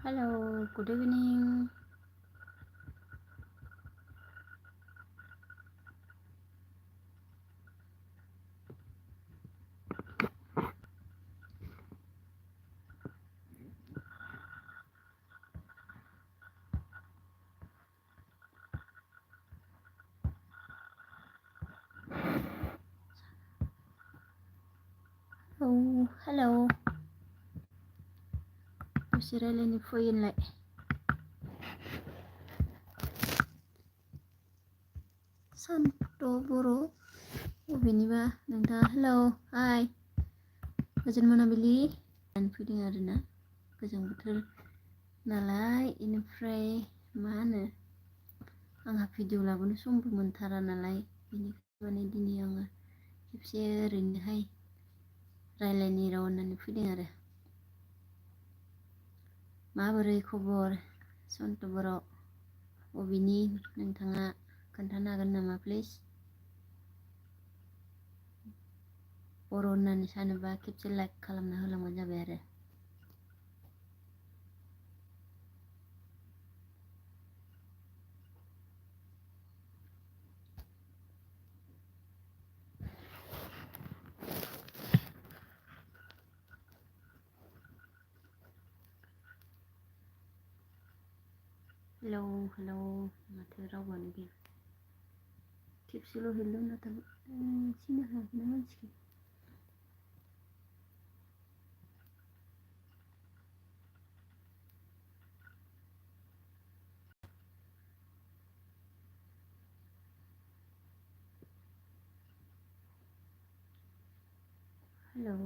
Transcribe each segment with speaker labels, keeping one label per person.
Speaker 1: Hello, good evening. Oh, hello. Sirele ni foyin lại. Santo boro. Biniba nanta hello. Hi. Goजोन मोनाबिलि फैदों आरोना गोजां बोथोर नालाय इनिफ्राय मा होनो आंहा भिडिअ लाबोनो समबो मोनथारा नालाय बेनिखायनो माने दिनै आङो खेबसे ओरैनोहाय रायलायनि राव होननानै फैदों आरो माबोरै खबर सन्त बर' बबेनि नोंथाङा खोन्थानो हागोन नामा प्लिज बर' होननानै सानोबा खेबसे लाइक खालामना होलांबानो जाबाय आरो हेलौ हेलौ माथो रावआनो गैया खेबसेल' हेलौ होनना थाबाय सिनाय हायाखैना मानसिखौ हेलौ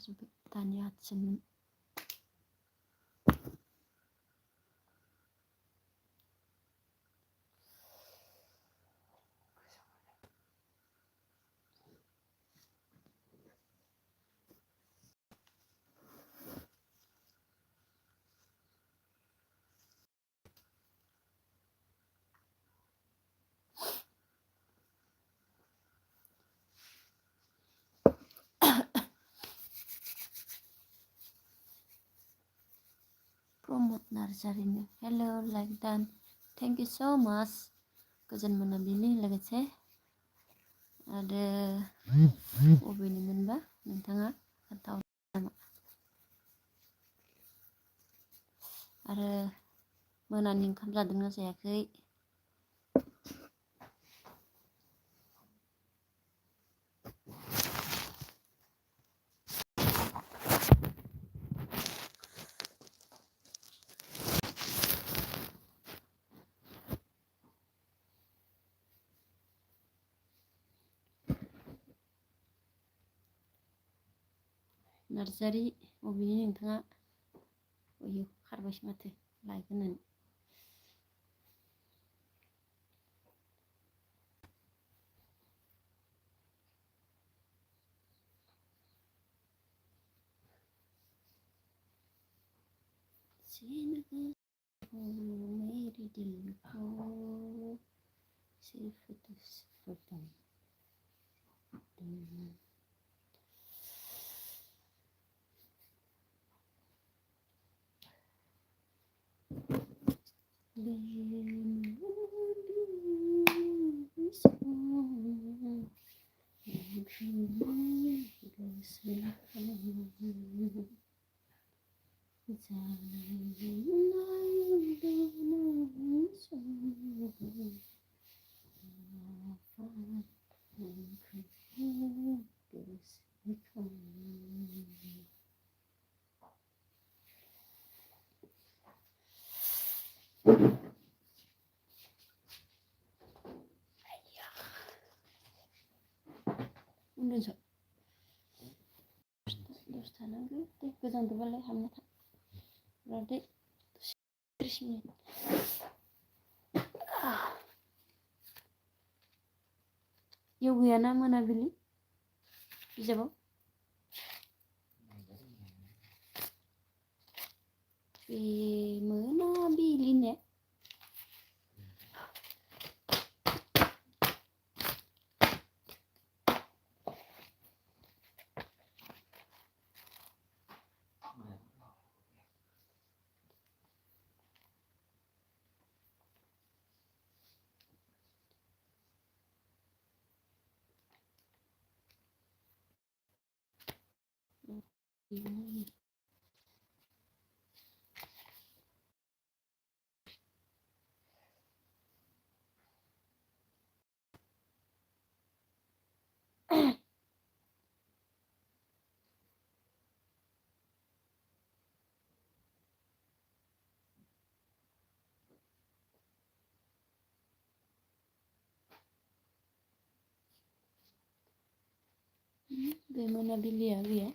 Speaker 1: खारजोब्बाय दानि आदसिममोन प्रमद नार्जारिनो हेल' लाइक डान थेंक इउ स' माच गोजोन मोनाबिलि लोगोसे आरो बबेनिमोनबा नोंथाङा खोन्थाहरनो नामा आरो मोनानि ओंखाम जादोंना जायाखै नार्जारि बबेनि नोंथाङा अयो खारबायसो माथो लाइक होनानै मेरे दिल को सिर्फ तुझको तुम उन्दुनोसै दसे थानांगौ दे गोजांदोंबालाय हाबना था र'दै 30 मिनिट इयाव गैयाना मोनाबिलि बिजाबाव बे मोनाबिलि ने बे मोनाबिलिया गैया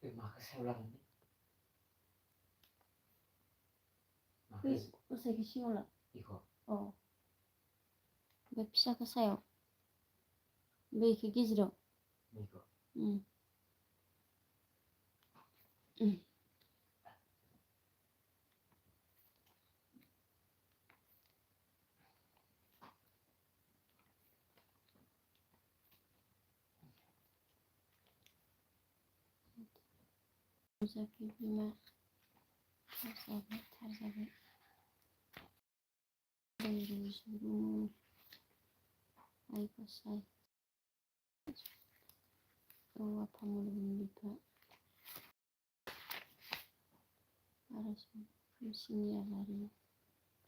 Speaker 2: माखौ सायाव लागोन
Speaker 1: बै उसाखि सिङाव ला
Speaker 2: बेखौ
Speaker 1: अ बे फिसाखौ सायाव बेखौ गेजेराव
Speaker 2: बेखौ
Speaker 1: उसाखि बिमा थारजाबाय रुजु आइ गसाइ औवा फामुलनि बिफा आरज खोमसिनि आलारि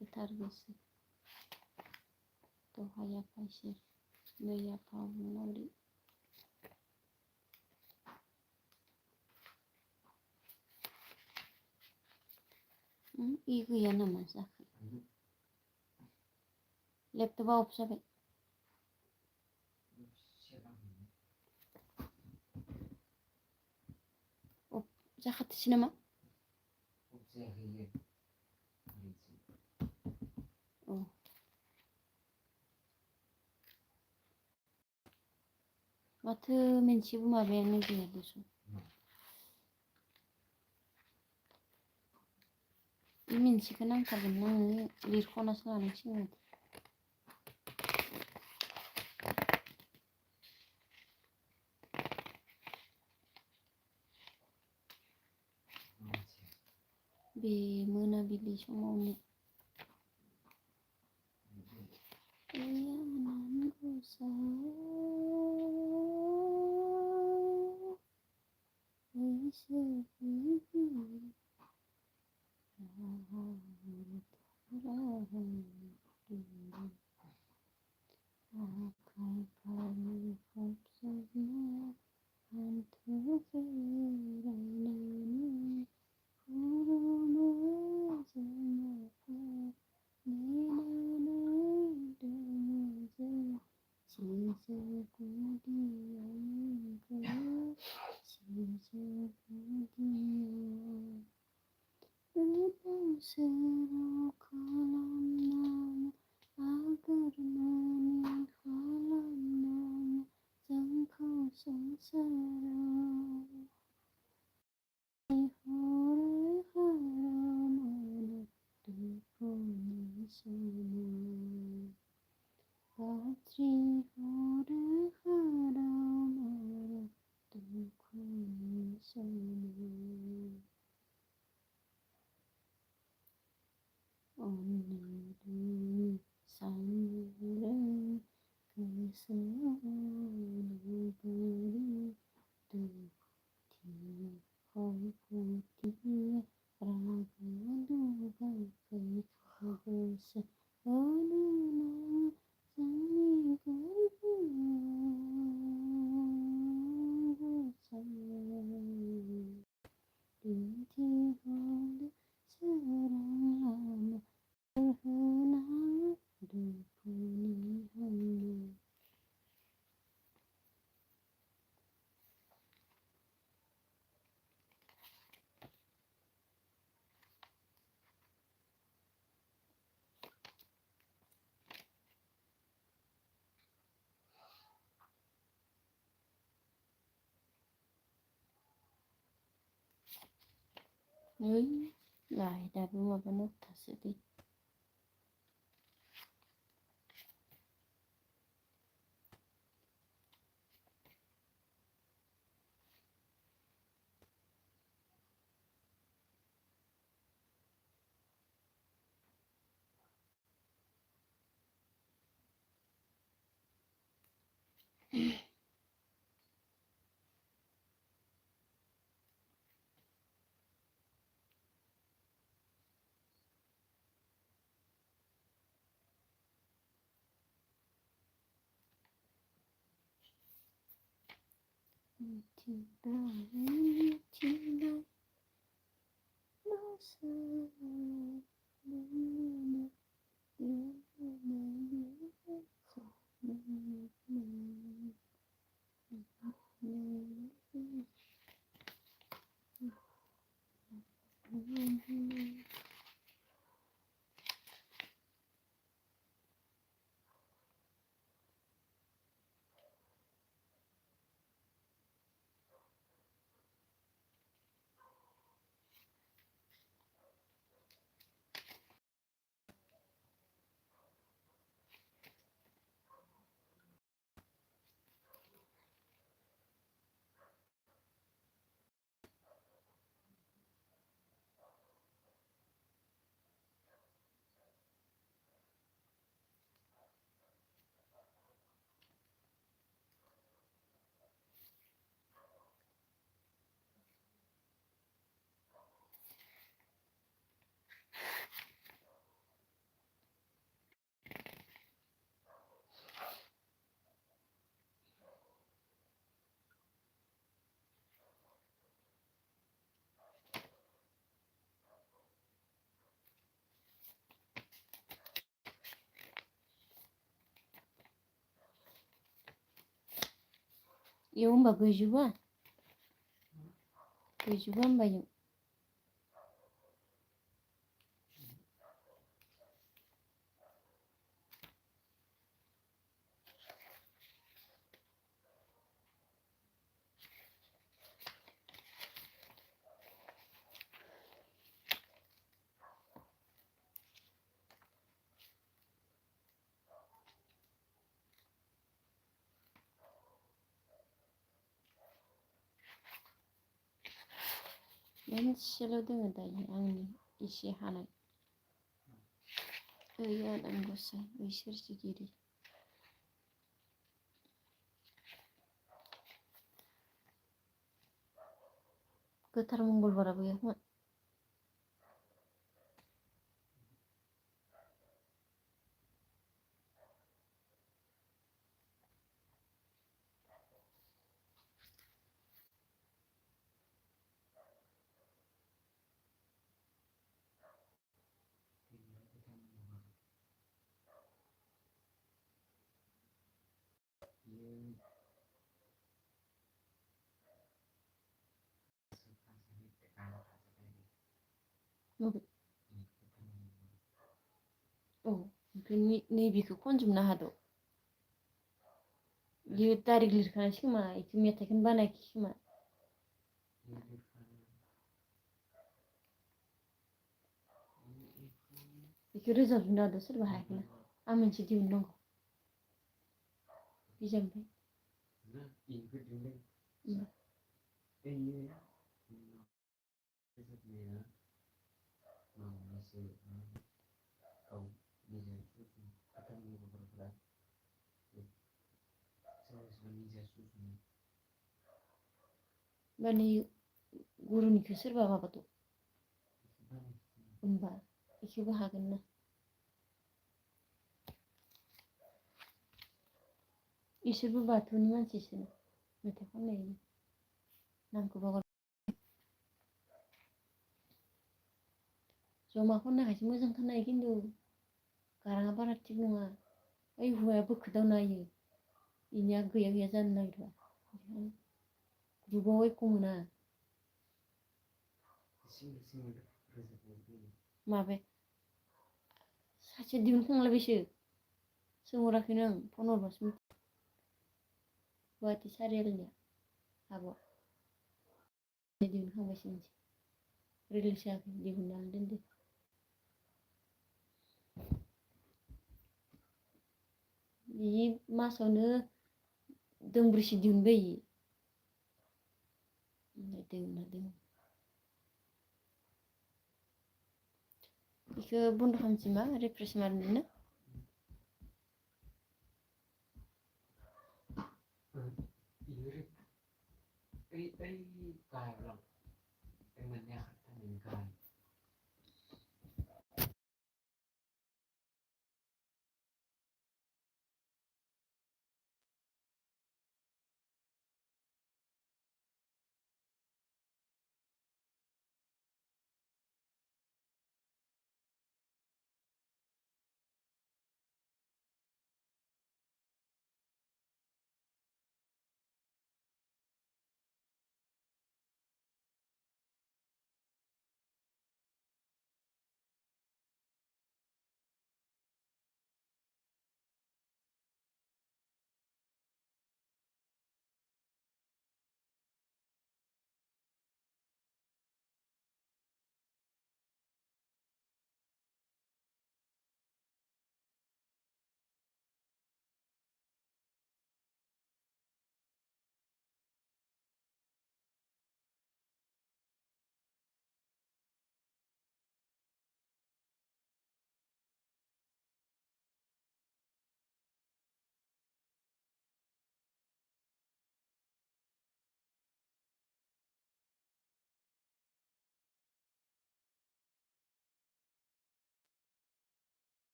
Speaker 1: गोथार गोसो दहाय आफा इसोर नै आफा अबंलावरि इ गैया नामा जाखो? लेपटपा अफ जाबाय। अफ जाखाथोसै नामा? औ माथो मोनसेबो माबायानो गैया दस'। बे मोनसेखौ नांथारगोन आङो लिरख'नासो लानांसिगोन। बे मोनाबिलि समावनो दाबो माबा नौथासो दै। इयाव होमबा गैजोबा होमबा इयाव मोनसेल' दोङो दायो आंनि एसे हानाय ओइ आनान गसाइ ओइ सोरजिगिरि गोथार मंगलबाराबो गैया खोमा औ ओमफ्राय नैबेखौ खनजोबनो हादो बियो डाइरेक्ट लिरखानायसो खोमा इखो मेथाइखौनो बानायाखै खोमा बेखौ रोजाबजोबनो हादो सोरबा हायाखैना आं मोनसे दिहुननांगौ माने गुरुनिखौ सोरबा माबादो होमबा इखौबो हागोन ना इसोरबो बाथौनि मानसिसो मेथाइ खननाय नामखौ बावगार जमा खननायखायसो मोजां खोनायो खिन्थु गाराङा बारा थिग नङा ओइ हौवाया बोखोदावना होयो इनिया गैया गैया जानो नागिरा ग्रुपाव एख' मोना माबे सासे दिहुनखांलायबायसो सोंहराखैनो आं फन हरबासो गुवाहाटि सारियालिनिया आब'आ दिहुनखांबायसो मोनसे रिलिज जायाखै दिहुननानै दोनदो बि मासावनो दोंब्रैसो दिहुनबाय दोंना दोङो बेखौ बन्द' खालामसै मा रिफ्रेस मारिनो